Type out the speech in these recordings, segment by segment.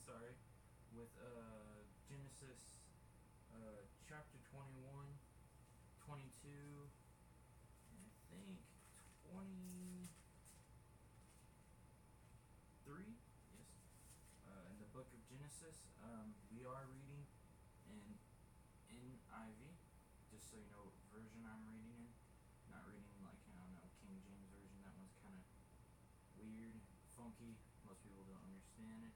sorry, with Genesis chapter 21, 22, and I think 23. Yes. In the book of Genesis, we are reading in NIV, just so you know what version I'm reading in. Not reading like, I don't know, King James Version. That one's kind of weird, funky. Most people don't understand it.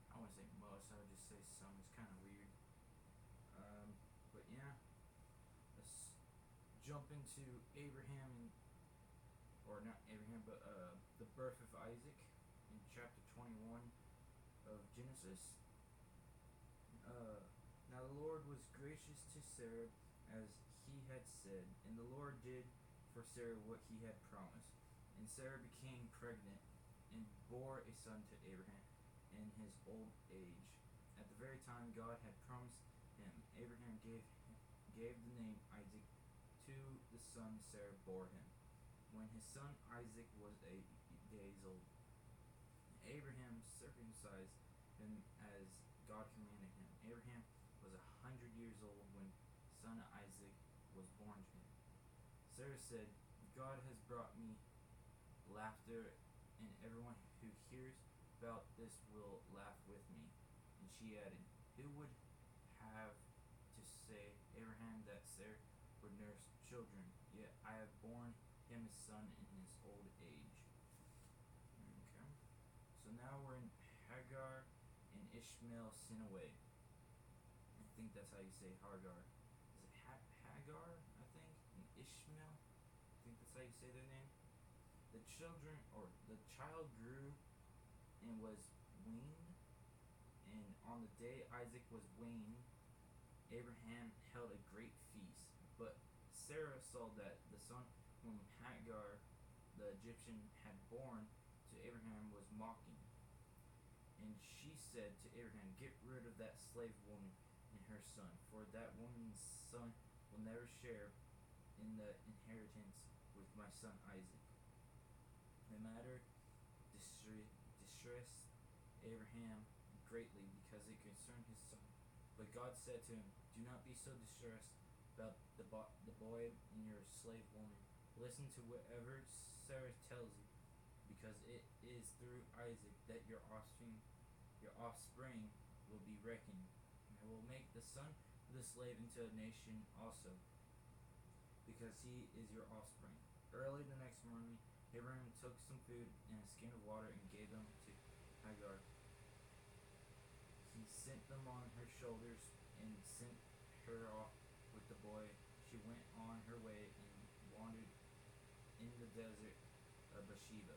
I wouldn't say most, I would just say some. It's kind of weird. But yeah, let's jump into Abraham or not Abraham, but the birth of Isaac in chapter 21 of Genesis. Now the Lord was gracious to Sarah as he had said, and the Lord did for Sarah what he had promised. And Sarah became pregnant and bore a son to Abraham in his old age. At the very time God had promised him, Abraham gave the name Isaac to the son Sarah bore him. When his son Isaac was 8 days old, Abraham circumcised him as God commanded him. Abraham was 100 years old when son Isaac was born to him. Sarah said, God has brought me laughter, and everyone who hears about this will laugh with me. And she added, who would have to say, Abraham, that Sarah would nurse children, yet I have borne him a son in his old age. Okay. So now we're in Hagar and Ishmael sin away. I think that's how you say Hagar. Is it Hagar, I think? And Ishmael? I think that's how you say their name. The child grew and was weaned, and on the day Isaac was weaned, Abraham held a great feast. But Sarah saw that the son whom Hagar the Egyptian had born to Abraham was mocking. And she said to Abraham, get rid of that slave woman and her son, for that woman's son will never share in the inheritance with my son Isaac. The matter distressed Abraham greatly because it concerned his son. But God said to him, do not be so distressed about the boy and your slave woman. Listen to whatever Sarah tells you, because it is through Isaac that your offspring will be reckoned. And I will make the son of the slave into a nation also, because he is your offspring. Early the next morning, Abraham took some food and a skin of water and gave them to Hagar. He sent them on her shoulders and sent her off with the boy. She went on her way and wandered in the desert of Beersheba.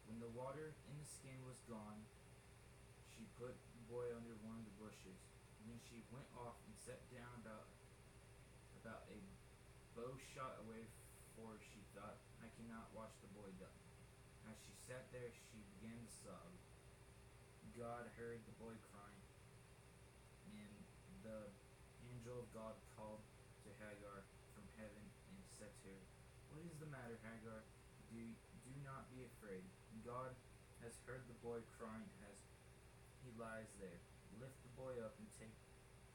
When the water in the skin was gone, she put the boy under one of the bushes. Then she went off and sat down about a bow shot away, for she thought, I cannot watch the boy die. As she sat there, she began to sob. God heard the boy crying, and the angel of God called to Hagar from heaven and said to her, what is the matter, Hagar? Do not be afraid. God has heard the boy crying as he lies there. Lift the boy up and take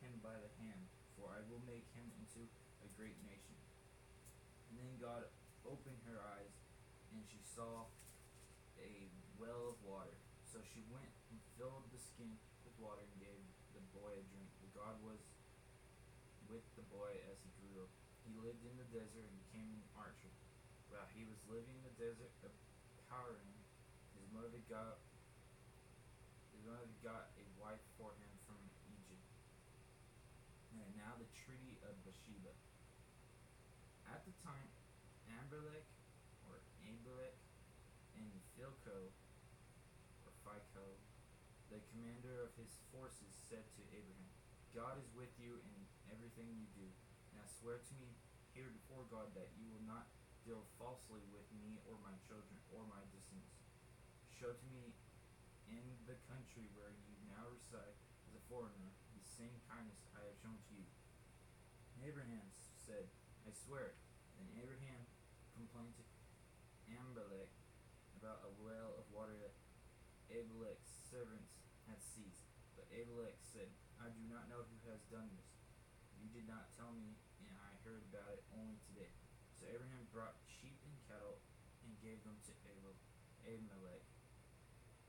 him by the hand, for I will make him into a great nation. And then God opened her eyes, and she saw a well of water. So she went and filled the skin with water and gave the boy a drink. But God was with the boy as he grew up. He lived in the desert and became an archer. While he was living in the desert of Paran, his mother got a wife for him from Egypt. And now the treaty of Beersheba. At the time, Abimelech and Phicol, the commander of his forces, said to Abraham, God is with you in everything you do. Now swear to me here before God that you will not deal falsely with me or my children or my descendants. Show to me in the country where you now reside as a foreigner the same kindness I have shown to you. And Abraham said, I swear it. Then Abraham complained to Abimelech about a well of water that Abimelech's servants had But Abimelech said, I do not know who has done this. You did not tell me, and I heard about it only today. So Abraham brought sheep and cattle and gave them to Abimelech,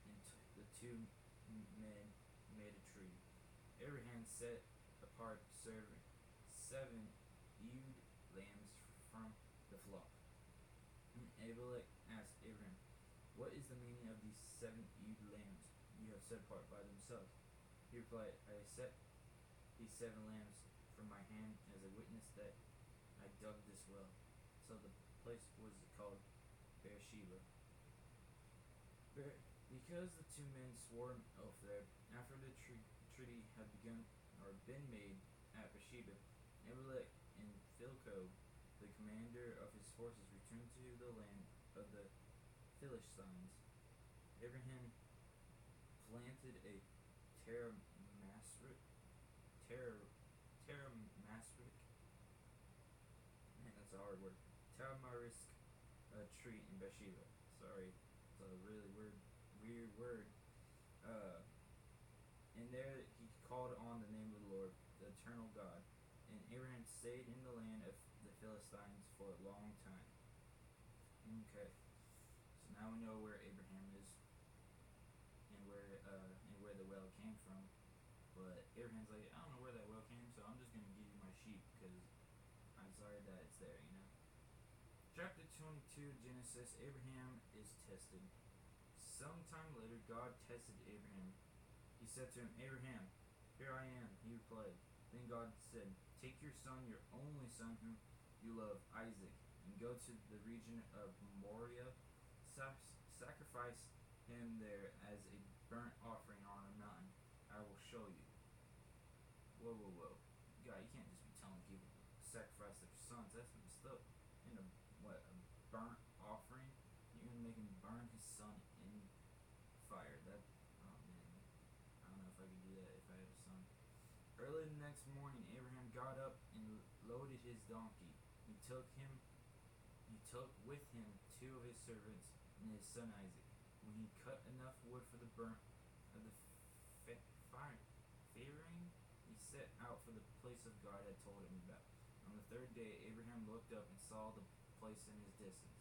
and the two men made a treaty. Abraham set apart 7 ewe lambs from the flock. And Abimelech asked Abraham, what is the meaning of these 7 ewe lambs you have set apart by themselves? He replied, I set these 7 lambs from my hand as a witness that I dug this well. So the place was called Beersheba. Because the two men swore an oath there, after the treaty had been made at Beersheba, Abimelech and Phicol, the commander of his forces, returned to the land of the Philistines. Abraham planted a Teramastric, man, that's a hard word, Tamarisk tree in Beersheba. Sorry, it's a really weird word. And there he called on the name of the Lord, the eternal God. And Abraham stayed in the land of the Philistines for a long time. Okay, so now we know where Abraham is and where the well came from. But Abraham's like, I don't know where that well came, so I'm just gonna give you my sheep because I'm sorry that it's there, you know. Chapter 22 Genesis. Abraham is tested. Sometime later, God tested Abraham. He said to him, Abraham, here I am, he replied. Then God said, take your son, your only son whom you love, Isaac, and go to the region of Moriah. Sacrifice him there as a burnt offering on a mountain I will show you. Whoa. God, you can't just be telling people to sacrifice their sons. That's messed up. And a burnt offering? You're gonna make him burn his son in fire. That, oh man, I don't know if I could do that if I had a son. Early the next morning, Abraham got up and loaded his donkey. He took with him 2 of his servants and his son Isaac. When he cut enough wood for the burnt of the firing, he set out for the place of God had told him about. On the 3rd day, Abraham looked up and saw the place in his distance.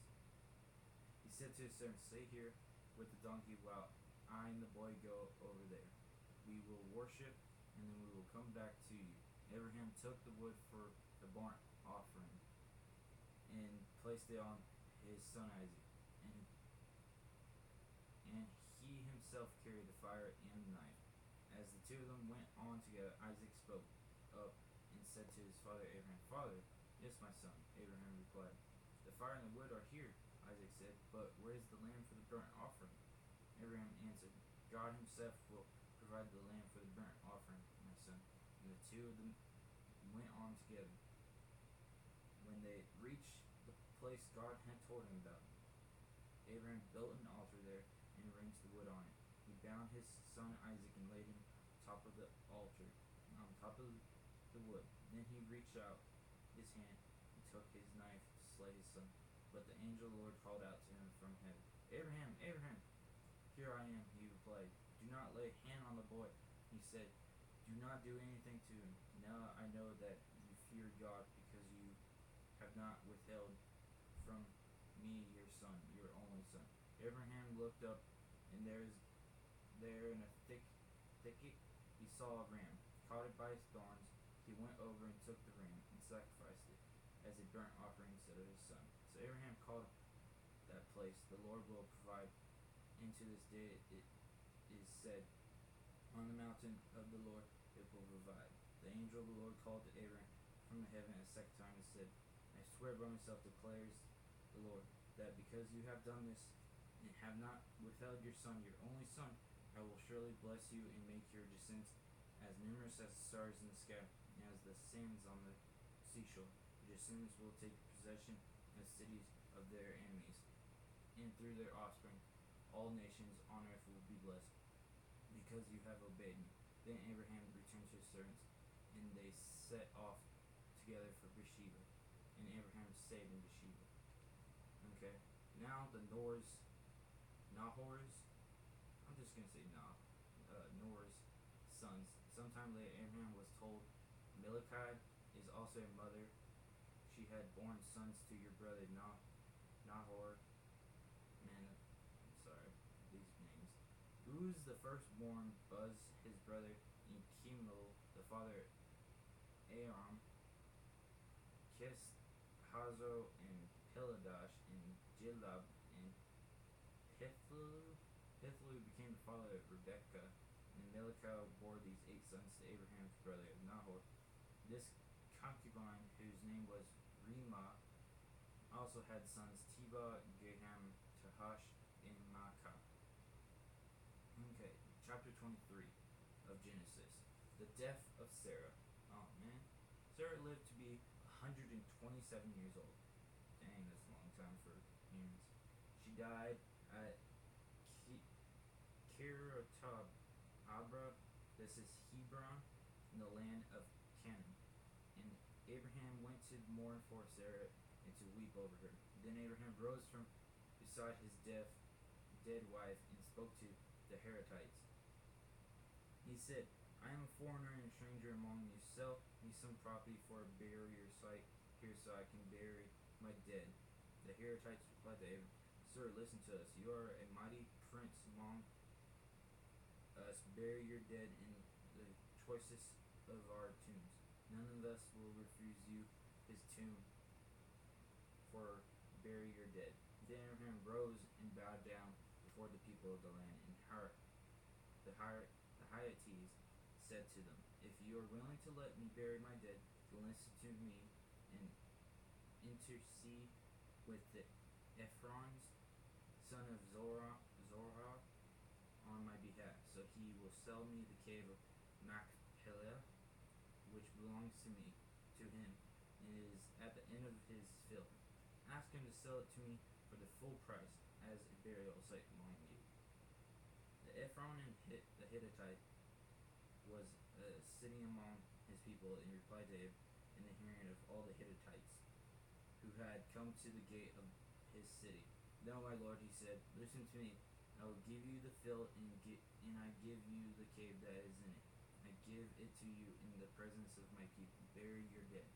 He said to his servant, stay here with the donkey while I and the boy go over there. We will worship, and then we will come back to you. Abraham took the wood for the burnt offering and placed it on his son Isaac, and he himself carried the fire and the knife. As the 2 of them went on together, Isaac spoke up and said to his father Abraham, Father. Yes, my son, Abraham replied. The fire and the wood are here, Isaac said, but where is the lamb for the burnt offering? Abraham answered, God himself will provide the lamb for the burnt offering, my son. And the 2 of them went on together. When they reached the place God had told him about, Abraham built an altar there and arranged the wood on it. He bound his son Isaac and laid him on top of the altar, on top of the wood. Then he reached out his hand and took his knife to slay his son. But the angel of the Lord called out to him from heaven, Abraham, Abraham. Here I am, he replied. Do not lay a hand on the boy, he said. Do not do anything to him. Now I know that you fear God because you have not withheld from me your son, your only son. Abraham looked up, and there in a thicket he saw a ram, caught it by its thorns. He went over and took the ram and sacrificed it as a burnt offering instead of his son. So Abraham called that place, the Lord will provide. And to this day it is said, on the mountain of the Lord it will provide. The angel of the Lord called to Abraham from the heaven a second time and said, I swear by myself, declares the Lord, that because you have done this and have not withheld your son, your only son, I will surely bless you and make your descendants as numerous as the stars in the sky and as the sands on the seashore. Your descendants will take possession of cities of their enemies, and through their offspring all nations on earth will be blessed, because you have obeyed me. Then Abraham returned to his servants, and they set off together for Beersheba, and Abraham stayed in Beersheba. Okay, now the Nahor's, I'm just gonna say Nor's sons. Sometime later, Abraham was told, Milcah is also a mother. She had borne sons to your brother Nahor. Man, I'm sorry, these names. Uz the firstborn, Buz his brother, and Chimel the father, Aram, Kis, Hazo, and Piladash, and Jilab, and Pithlu. Pithlu became the father of Rebekah, and Milcah bore these 8 sons to Abraham's brother Nahor. This concubine, whose name was Reemah, also had sons Tebah, Gaham, Tahash, and Maacah. Okay, chapter 23 of Genesis. The death of Sarah. Oh man. Sarah lived to be 127 years old. Dang, that's a long time for humans. She died at Kiriath Arba, this is Hebron, in the land of Canaan. And Abraham went to mourn for Sarah and to weep over her. Then Abraham rose from beside his dead wife and spoke to the Hittites. He said, I am a foreigner and a stranger among you. Sell me some property for a burial site here so I can bury my dead. The Hittites replied to Abraham, Sir, listen to us. You are a mighty prince among us. Bury your dead in the choicest of our tombs. None of us will refuse you his tomb for bury your dead. Then Abraham rose and bowed down before the people of the land, and the Hittites said to them, If you are willing to let me bury my dead, then listen to me and intercede with the Ephron's son of Zorah on my behalf. So he will sell me the cave of Machpelah, which belongs to him, and is at the end of his field. Ask him to sell it to me for the full price as a burial site among you. The Ephron and the Hittite was sitting among his people and replied to him in the hearing of all the Hittites who had come to the gate of his city. No, my lord, he said, listen to me. I will give you the field and I give you the cave that is in it. I give it to you in the presence of my people. Bury your dead.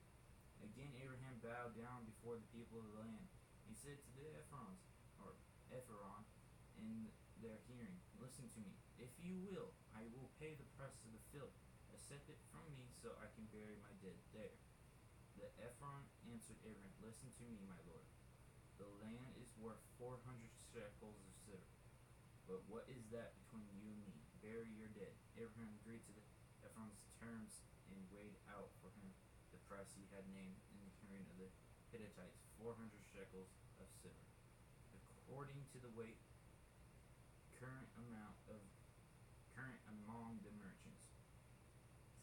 Again Abraham bowed down before the people of the land. He said to the Ephron, in their hearing, listen to me. If you will, I will pay the price of the field. Accept it from me so I can bury my dead there. The Ephron answered Abraham, listen to me, my lord. The land is worth 400 shekels of silver. But what is that between you and me? Bury your dead. Abraham agreed to the Ephron's terms and weighed out for him the price he had named in the hearing of the Hittites, 400 shekels of silver, according to the weight current among the merchants.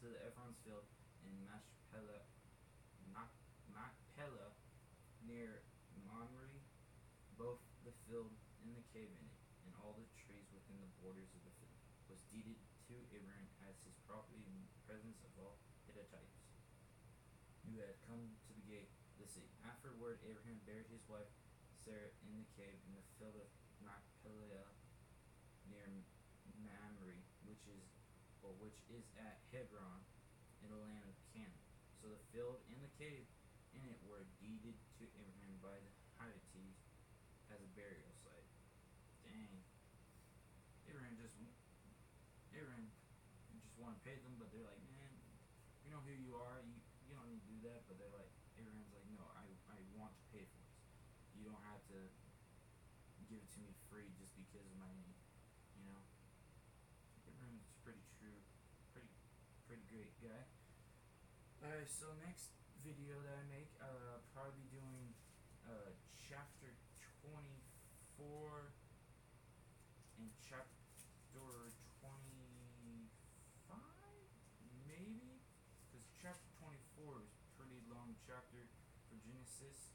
So the Ephron's field in Machpelah near Mamre, both the field and the cave in it, and all the trees within the borders of the field, was deeded to Abraham as his property in the presence of all Hittites who had come to the gate of the city. Afterward, Abraham buried his wife Sarah in the cave in the field of Machpelah near Mamre, which is at Hebron in the land of Canaan. So the field and the cave in it were deeded to Abraham by the Hittites as a burial site. Dang. Abraham just want to pay them, but they're like, man, we know who you are. You don't need to do that. But they're like, Abraham's like, no, I want to pay for this. You don't have to give it to me free just because of my name. You know. Abraham's pretty true, pretty great guy. Alright, so next video that I make, I'll probably be doing chapter 24 and chapter 25, maybe? Because chapter 24 is a pretty long chapter for Genesis.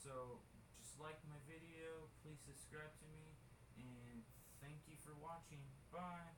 So just like my video, please subscribe to me, and thank you for watching. Bye!